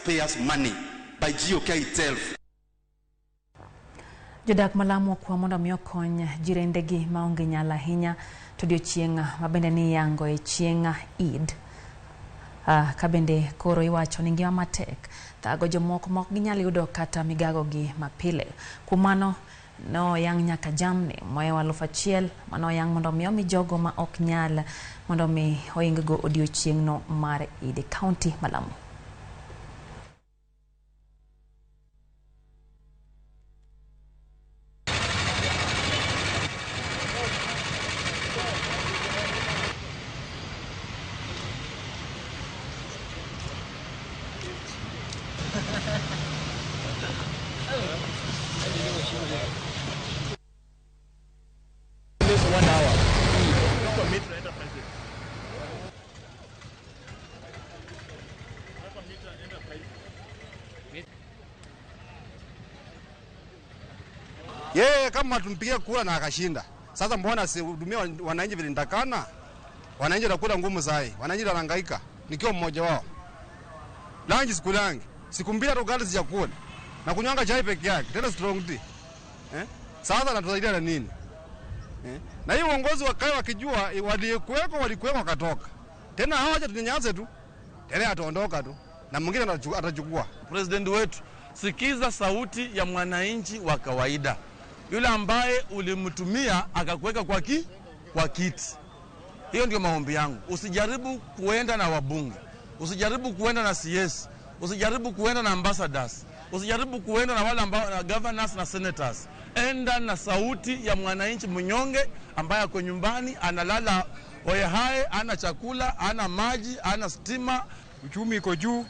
taxpayers' money by GOK itself. Jodak malamo kwa mondo miyo kony jirendegi maonge nyala hinya tudio chienga mabende ni yango e chienga Eid. Kabende koro iwacho ni ngima matek thago jomoko mok ginyal yudo kata migago gi mapile. Kumano no yang nyaka jamni moyo 1,000 mano yang mondo miyo mi jogo ma ok nyal mondo mi oinggo odiochiengno mar Eid County Malamo. Yeye kama tumpigia kura na akashinda. Sasa mbona sihudumia wananchi vile nitakana? Wananchi wanakula ngumu sahi. Wananchi wanahangaika. Nikiwa mmoja wao. Lanji siku langi. Siku mbili rogali sijakula. Na kunywanga chai peke yake. Tena strong tea. Sasa anatusaidia na nini? Na hiyo uongozi wakae wakijua walikuweko wakatoka. Tena hawaja tunyanyaze tu. Tena ataondoka tu. Na mwingine atachukua. President wetu, sikiza sauti ya mwananchi wa kawaida. Yule ambaye ulimtumia akakuweka kwa kiti. Hiyo ndio maombi yangu. Usijaribu kuenda na wabunge. Usijaribu kuenda na CS. Usijaribu kuenda na ambassadors. Usijaribu kuenda na wale ambao na governors na senators. Enda na sauti ya mwananchi mnyonge ambaye ako nyumbani analala hoye, ana chakula, ana maji, ana stima. Uchumi iko juu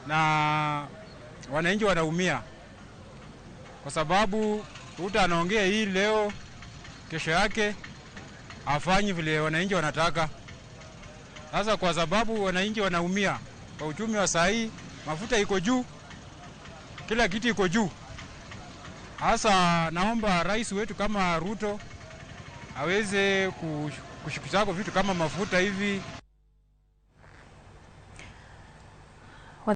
na wananchi wanaumia. Kwa sababu Ruto anaongea hii leo, kesho yake afanyi vile wananchi wanataka. Sasa kwa sababu wananchi wanaumia kwa uchumi wa saa hii, mafuta iko juu, kila kitu iko juu. Sasa naomba rais wetu kama Ruto aweze kushukisha vitu kama mafuta hivi